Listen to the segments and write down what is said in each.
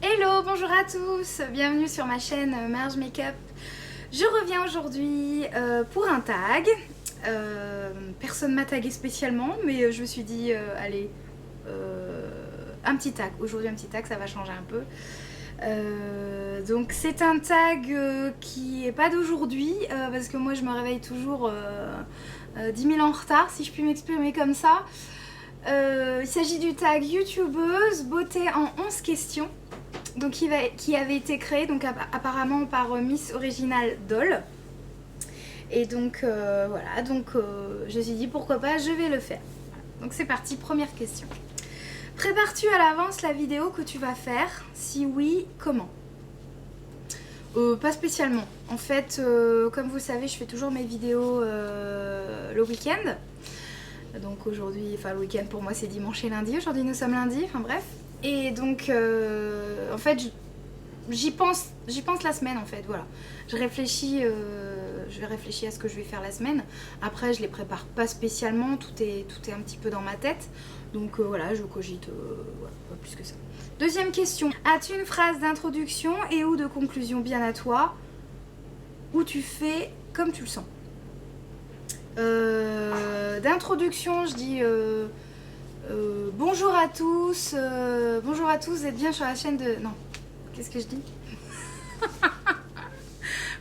Hello, bonjour à tous, bienvenue sur ma chaîne Marge Makeup. Je reviens aujourd'hui pour un tag. Personne m'a tagué spécialement, mais je me suis dit, allez, un petit tag. Aujourd'hui, un petit tag, ça va changer un peu. Donc c'est un tag qui est pas d'aujourd'hui, parce que moi je me réveille toujours 10 000 ans en retard, si je puis m'exprimer comme ça. Il s'agit du tag youtubeuse beauté en 11 questions. Donc qui avait été créé donc apparemment par Miss Original Doll. Et donc voilà, donc je me suis dit pourquoi pas, je vais le faire. Voilà. Donc c'est parti, première question. Prépares-tu à l'avance la vidéo que tu vas faire? Si oui, comment? Pas spécialement. En fait, comme vous le savez, je fais toujours mes vidéos le week-end. Donc aujourd'hui, enfin le week-end pour moi c'est dimanche et lundi. Aujourd'hui nous sommes lundi, enfin bref. Et donc en fait j'y pense la semaine en fait, voilà. Je réfléchis à ce que je vais faire la semaine. Après je les prépare pas spécialement, tout est un petit peu dans ma tête. Donc voilà, je cogite, voilà, pas plus que ça. Deuxième question, as-tu une phrase d'introduction et ou de conclusion bien à toi, où tu fais comme tu le sens? D'introduction, je dis bonjour à tous, vous êtes bien sur la chaîne de... Non, qu'est-ce que je dis?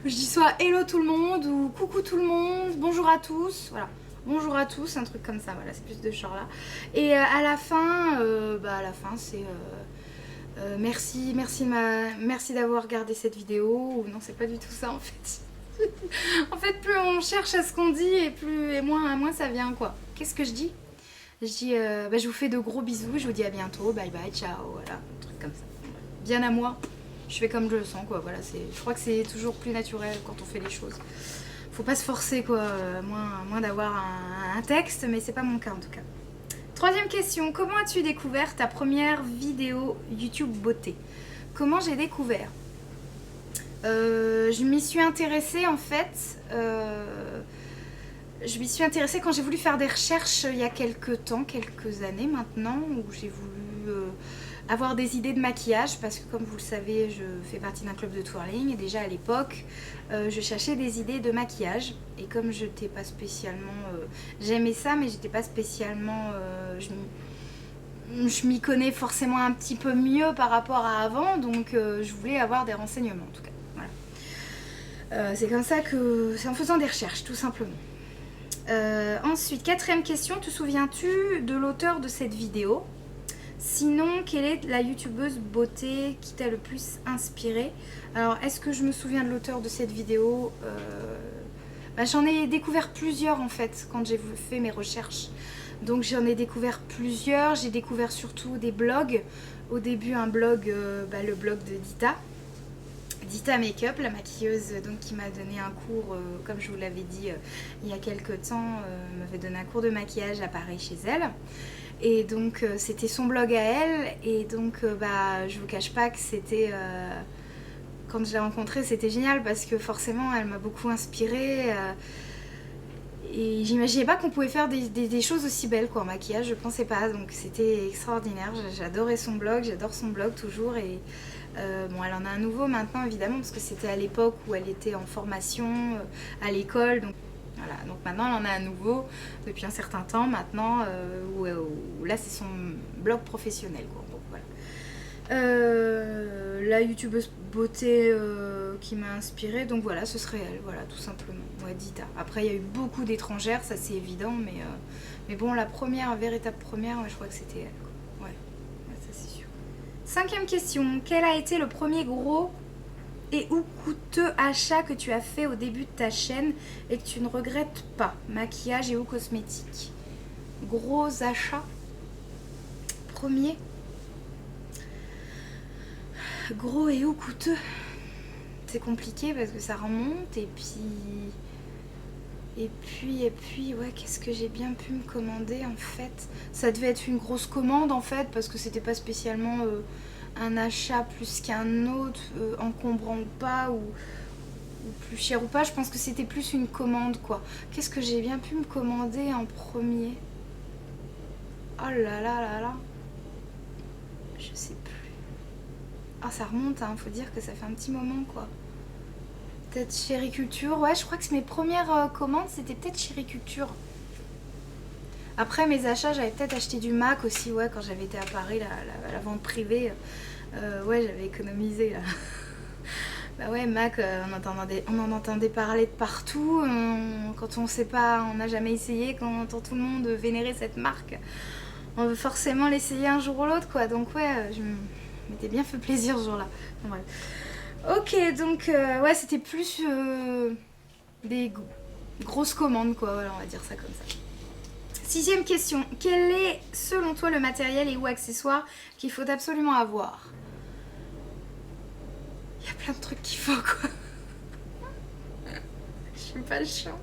Je dis soit hello tout le monde ou coucou tout le monde, bonjour à tous, voilà. Bonjour à tous, un truc comme ça, voilà, c'est plus de ce genre là. Et à la fin, c'est merci d'avoir regardé cette vidéo, ou non, c'est pas du tout ça en fait. En fait, plus on cherche à ce qu'on dit et moins ça vient quoi. Qu'est-ce que je dis? Je dis je vous fais de gros bisous, je vous dis à bientôt, bye bye, ciao, voilà, un truc comme ça. Bien à moi, je fais comme je le sens quoi, voilà, je crois que c'est toujours plus naturel quand on fait les choses. Faut pas se forcer quoi, moins d'avoir un texte, mais c'est pas mon cas en tout cas. Troisième question, comment as-tu découvert ta première vidéo YouTube beauté? Comment j'ai découvert? Je m'y suis intéressée en fait, je m'y suis intéressée quand j'ai voulu faire des recherches il y a quelques années maintenant, où j'ai voulu avoir des idées de maquillage, parce que comme vous le savez, je fais partie d'un club de twirling, et déjà à l'époque, je cherchais des idées de maquillage, et comme je n'étais pas spécialement... j'aimais ça, mais j'étais pas spécialement... je m'y connais forcément un petit peu mieux par rapport à avant, donc je voulais avoir des renseignements en tout cas. C'est comme ça que... c'est en faisant des recherches, tout simplement. Ensuite, quatrième question, te souviens-tu de l'auteur de cette vidéo? Sinon, quelle est la youtubeuse beauté qui t'a le plus inspiré? Alors, est-ce que je me souviens de l'auteur de cette vidéo? J'en ai découvert plusieurs en fait, quand j'ai fait mes recherches. Donc j'en ai découvert plusieurs, j'ai découvert surtout des blogs. Au début, un blog, le blog de Dita Makeup, la maquilleuse donc, qui m'a donné un cours, comme je vous l'avais dit il y a quelques temps, m'avait donné un cours de maquillage à Paris chez elle. Et donc c'était son blog à elle, et donc je vous cache pas que c'était... quand je l'ai rencontrée, c'était génial parce que forcément elle m'a beaucoup inspirée. Et j'imaginais pas qu'on pouvait faire des choses aussi belles quoi, en maquillage, je pensais pas, donc c'était extraordinaire. J'adorais son blog, j'adore son blog toujours. Et bon, elle en a un nouveau maintenant évidemment, parce que c'était à l'époque où elle était en formation à l'école, donc voilà. Donc maintenant elle en a un nouveau depuis un certain temps maintenant, où là c'est son blog professionnel quoi. Donc, voilà. La youtubeuse beauté qui m'a inspirée, donc voilà, ce serait elle, voilà, tout simplement. Ouais, Dita. Après il y a eu beaucoup d'étrangères, ça c'est évident, mais bon, la véritable première, je crois que c'était elle quoi. Ouais, ça c'est sûr. Cinquième question, quel a été le premier gros et ou coûteux achat que tu as fait au début de ta chaîne et que tu ne regrettes pas? Maquillage et ou cosmétique. Gros achat. Premier. Gros et ou coûteux. C'est compliqué parce que ça remonte, et puis ouais, qu'est-ce que j'ai bien pu me commander en fait? Ça devait être une grosse commande en fait, parce que c'était pas spécialement un achat plus qu'un autre, encombrant ou pas, ou plus cher ou pas. Je pense que c'était plus une commande quoi. Qu'est-ce que j'ai bien pu me commander en premier? Oh là là là là, je sais plus. Ah, ça remonte, hein, faut dire que ça fait un petit moment, quoi. Peut-être Chériculture. Ouais, je crois que mes premières commandes, c'était peut-être Chériculture. Après mes achats, j'avais peut-être acheté du MAC aussi, ouais, quand j'avais été à Paris, la vente privée. Ouais, j'avais économisé, là. Bah ouais, MAC, on en entendait parler de partout. Quand on sait pas, on n'a jamais essayé, quand on entend tout le monde vénérer cette marque, on veut forcément l'essayer un jour ou l'autre, quoi. Donc ouais, je m'étais bien fait plaisir ce jour-là. Bon, bref. Ok, donc ouais, c'était plus des grosses commandes, quoi. Voilà, on va dire ça comme ça. 6e question. Quel est, selon toi, le matériel et ou accessoire qu'il faut absolument avoir? Il y a plein de trucs qu'il faut, quoi. Je suis pas chiante.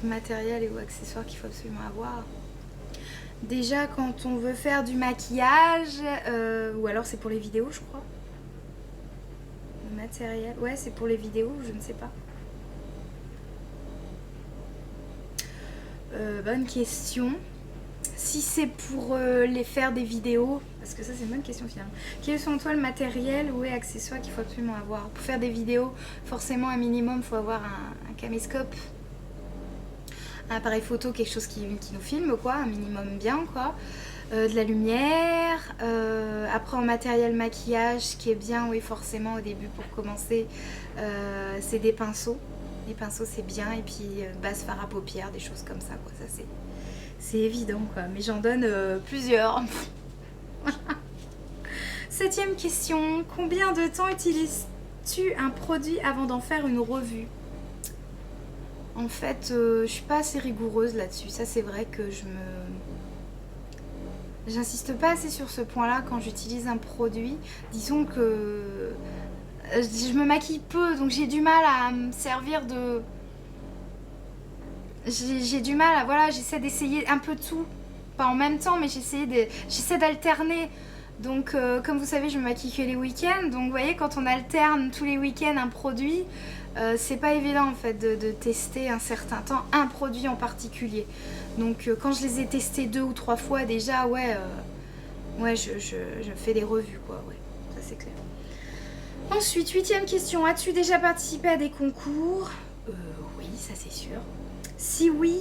Matériel et ou accessoires qu'il faut absolument avoir. Déjà, quand on veut faire du maquillage, ou alors c'est pour les vidéos, je crois. Le matériel, ouais, c'est pour les vidéos, je ne sais pas. Bonne question. Si c'est pour les faire des vidéos, parce que ça c'est une bonne question finalement. Quel est selon toi le matériel ou accessoire qu'il faut absolument avoir? Pour faire des vidéos, forcément un minimum, il faut avoir un caméscope, un appareil photo, quelque chose qui nous filme, quoi, un minimum bien, quoi. De la lumière, après en matériel maquillage, ce qui est bien, oui, forcément au début pour commencer, c'est des pinceaux. Les pinceaux c'est bien, et puis base fard à paupières, des choses comme ça, quoi. Ça c'est évident, quoi, mais j'en donne plusieurs. 7e question. Combien de temps utilises-tu un produit avant d'en faire une revue? En fait, je suis pas assez rigoureuse là-dessus. Ça, c'est vrai que j'insiste pas assez sur ce point-là quand j'utilise un produit. Disons que je me maquille peu, donc j'ai du mal à me servir de... J'ai du mal à... Voilà, j'essaie d'essayer un peu tout. Pas en même temps, mais j'essaie d'alterner. Donc, comme vous savez, je me maquille que les week-ends. Donc, vous voyez, quand on alterne tous les week-ends un produit, c'est pas évident, en fait, de tester un certain temps un produit en particulier. Donc, quand je les ai testés 2 ou 3 fois déjà, ouais, je fais des revues, quoi. Ouais, ça c'est clair. Ensuite, 8e question. As-tu déjà participé à des concours? Oui, ça c'est sûr. Si oui,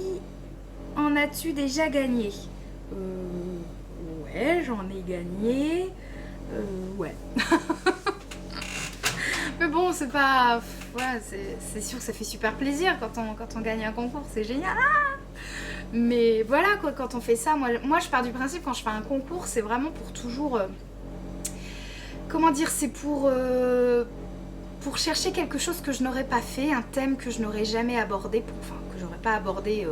en as-tu déjà gagné? Ouais, j'en ai gagné. Ouais. Mais bon, c'est pas... Ouais, c'est sûr que ça fait super plaisir quand on gagne un concours, c'est génial. Ah, mais voilà, quoi, quand on fait ça, moi je pars du principe, quand je fais un concours, c'est vraiment pour toujours... comment dire, c'est pour chercher quelque chose que je n'aurais pas fait, un thème que je n'aurais jamais abordé, enfin, que j'aurais pas abordé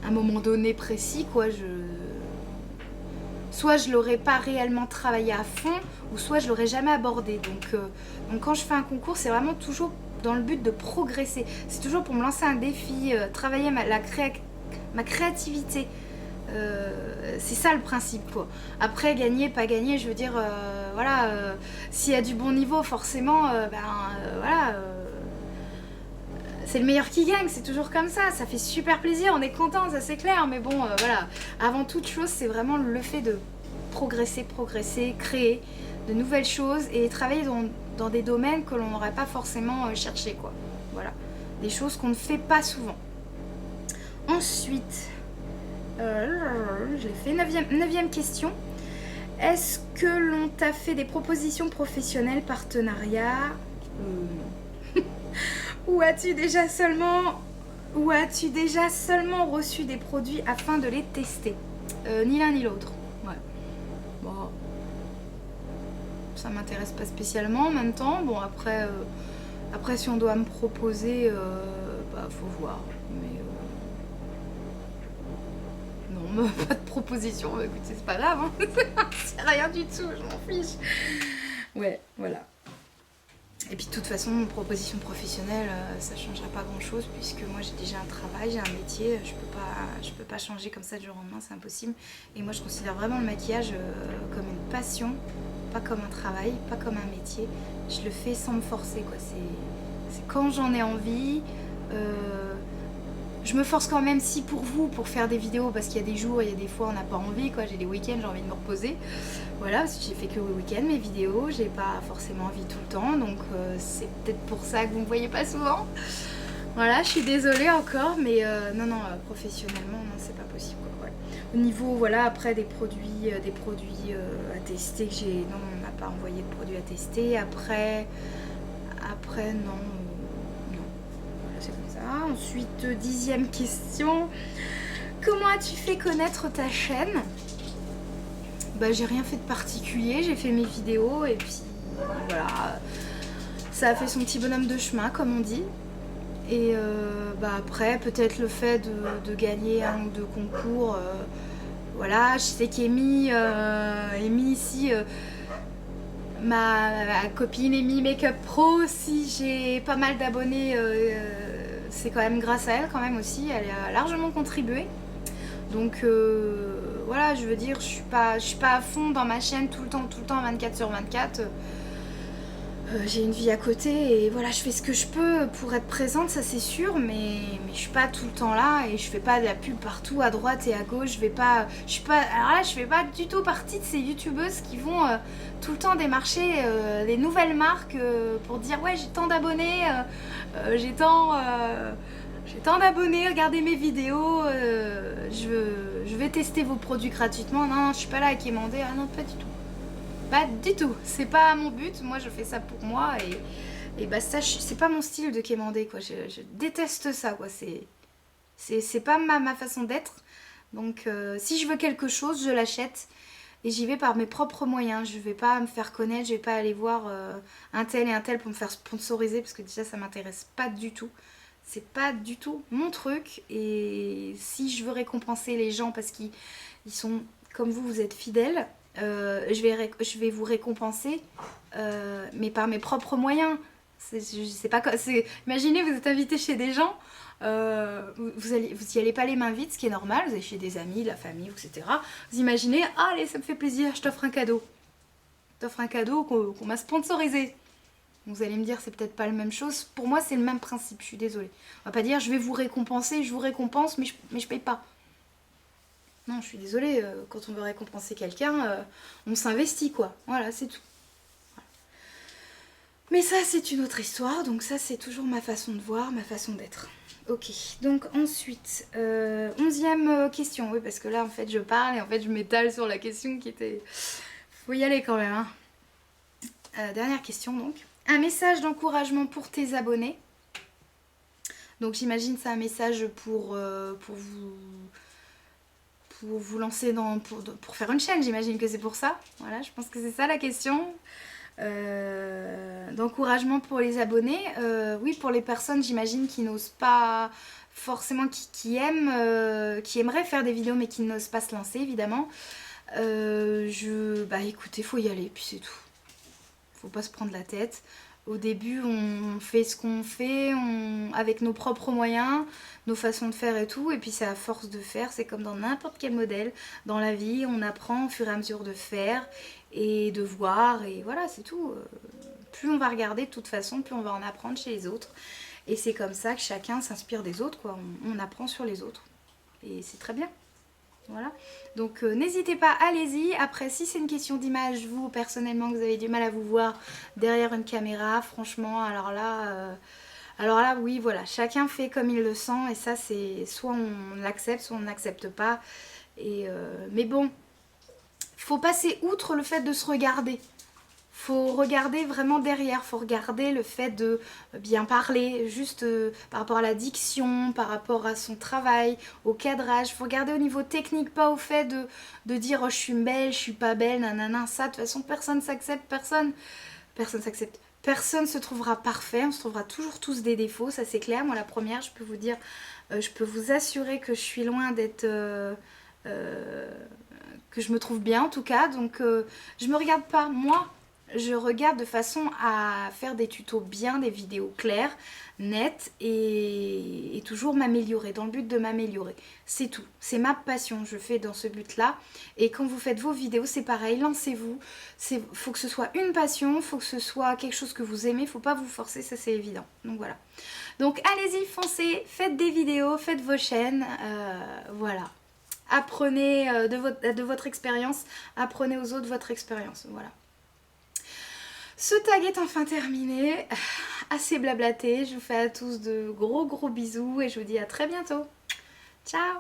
à un moment donné précis, quoi. Soit je l'aurais pas réellement travaillé à fond, ou soit je l'aurais jamais abordé. Donc quand je fais un concours, c'est vraiment toujours dans le but de progresser. C'est toujours pour me lancer un défi, travailler ma créativité. C'est ça le principe, quoi. Après, gagner, pas gagner, je veux dire, voilà, s'il y a du bon niveau, forcément, voilà, c'est le meilleur qui gagne, c'est toujours comme ça fait super plaisir, on est content, ça c'est clair, mais bon, voilà, avant toute chose, c'est vraiment le fait de progresser, créer de nouvelles choses et travailler dans des domaines que l'on n'aurait pas forcément cherché, quoi. Voilà, des choses qu'on ne fait pas souvent. Ensuite, j'ai fait 9e question. Est-ce que l'on t'a fait des propositions professionnelles, partenariats ou as-tu déjà seulement reçu des produits afin de les tester? Ni l'un ni l'autre. Ouais. Bon, ça m'intéresse pas spécialement en même temps. Bon, après si on doit me proposer, faut voir. Mais non, pas de proposition. Bah, écoute, c'est pas grave. Hein. C'est rien du tout. Je m'en fiche. Ouais, voilà. Et puis de toute façon, une proposition professionnelle, ça ne changera pas grand-chose puisque moi j'ai déjà un travail, j'ai un métier, je peux pas changer comme ça du jour au lendemain, c'est impossible. Et moi je considère vraiment le maquillage comme une passion, pas comme un travail, pas comme un métier. Je le fais sans me forcer, quoi. C'est quand j'en ai envie. Je me force quand même si pour vous, pour faire des vidéos, parce qu'il y a des jours, il y a des fois on n'a pas envie, quoi. J'ai des week-ends, j'ai envie de me reposer. Voilà, parce que j'ai fait que le week-end mes vidéos, j'ai pas forcément envie tout le temps, donc c'est peut-être pour ça que vous me voyez pas souvent. Voilà, je suis désolée encore, mais non, professionnellement, non, c'est pas possible, quoi, ouais. Au niveau, voilà, après des produits à tester que j'ai, non, on m'a pas envoyé de produits à tester. Après, non, non, voilà, c'est comme ça. Ensuite, 10e question, comment as-tu fait connaître ta chaîne? Bah, j'ai rien fait de particulier, j'ai fait mes vidéos et puis voilà, ça a fait son petit bonhomme de chemin, comme on dit. Et bah après, peut-être le fait de gagner un ou deux concours. Voilà, je sais qu'Amy ici, ma copine Amy Makeup Pro aussi, j'ai pas mal d'abonnés. C'est quand même grâce à elle quand même aussi, elle a largement contribué. Donc voilà, je veux dire, je suis pas à fond dans ma chaîne tout le temps, 24/24. J'ai une vie à côté et voilà, je fais ce que je peux pour être présente, ça c'est sûr, mais je suis pas tout le temps là et je fais pas de la pub partout à droite et à gauche. Je fais pas du tout partie de ces youtubeuses qui vont tout le temps démarcher les nouvelles marques pour dire ouais, j'ai tant d'abonnés, j'ai tant d'abonnés, regardez mes vidéos, je vais tester vos produits gratuitement. Non, je suis pas là à quémander, ah non, pas du tout. Pas du tout, c'est pas mon but, moi je fais ça pour moi et bah ça, c'est pas mon style de quémander, quoi. Je déteste ça, quoi. C'est pas ma façon d'être. Donc si je veux quelque chose, je l'achète et j'y vais par mes propres moyens. Je vais pas me faire connaître, je vais pas aller voir un tel et un tel pour me faire sponsoriser parce que déjà ça m'intéresse pas du tout. C'est pas du tout mon truc et si je veux récompenser les gens parce qu'ils sont comme vous êtes fidèles, je vais vous récompenser, mais par mes propres moyens. Imaginez, vous êtes invité chez des gens, vous y allez pas les mains vides, ce qui est normal, vous allez chez des amis, la famille, etc. Vous imaginez, ah, allez, ça me fait plaisir, je t'offre un cadeau. Je t'offre un cadeau qu'on m'a sponsorisé. Vous allez me dire, c'est peut-être pas la même chose. Pour moi, c'est le même principe, je suis désolée. On va pas dire, je vais vous récompenser, je vous récompense, mais je paye pas. Non, je suis désolée, quand on veut récompenser quelqu'un, on s'investit, quoi. Voilà, c'est tout. Voilà. Mais ça, c'est une autre histoire, donc ça, c'est toujours ma façon de voir, ma façon d'être. Ok, donc ensuite, 11e question, oui, parce que là, en fait, je parle et en fait, je m'étale sur la question qui était... Faut y aller quand même, hein. Dernière question, donc. Un message d'encouragement pour tes abonnés. Donc, j'imagine c'est un message pour vous lancer pour faire une chaîne, j'imagine que c'est pour ça. Voilà, je pense que c'est ça la question. D'encouragement pour les abonnés. Oui, pour les personnes, j'imagine, qui n'osent pas forcément, qui aimeraient faire des vidéos mais qui n'osent pas se lancer, évidemment. Bah écoutez, faut y aller, puis c'est tout. Faut pas se prendre la tête. Au début, on fait ce qu'on fait avec nos propres moyens, nos façons de faire et tout. Et puis c'est à force de faire, c'est comme dans n'importe quel modèle. Dans la vie, on apprend au fur et à mesure de faire et de voir. Et voilà, c'est tout. Plus on va regarder de toute façon, plus on va en apprendre chez les autres. Et c'est comme ça que chacun s'inspire des autres, quoi. On apprend sur les autres. Et c'est très bien. Voilà, donc n'hésitez pas, allez-y. Après, si c'est une question d'image, vous personnellement, vous avez du mal à vous voir derrière une caméra, franchement, alors là, oui, voilà, chacun fait comme il le sent et ça, c'est soit on l'accepte, soit on n'accepte pas. Mais bon, faut passer outre le fait de se regarder. Faut regarder vraiment derrière, faut regarder le fait de bien parler, juste par rapport à la diction, par rapport à son travail, au cadrage. Faut regarder au niveau technique, pas au fait de dire oh, je suis belle, je suis pas belle, nanana, ça. De toute façon, personne s'accepte, personne s'accepte. Personne se trouvera parfait, on se trouvera toujours tous des défauts, ça c'est clair. Moi la première, je peux vous dire, je peux vous assurer que je suis loin d'être... que je me trouve bien en tout cas, donc je me regarde pas, moi. je regarde de façon à faire des tutos bien, des vidéos claires, nettes et toujours m'améliorer, dans le but de m'améliorer. C'est tout, c'est ma passion, je fais dans ce but-là. Et quand vous faites vos vidéos, c'est pareil, lancez-vous. Faut que ce soit une passion, faut que ce soit quelque chose que vous aimez, faut pas vous forcer, ça c'est évident. Donc voilà. Donc allez-y, foncez, faites des vidéos, faites vos chaînes, voilà. Apprenez de votre expérience, apprenez aux autres votre expérience, voilà. Ce tag est enfin terminé, assez blablaté, je vous fais à tous de gros bisous et je vous dis à très bientôt. Ciao!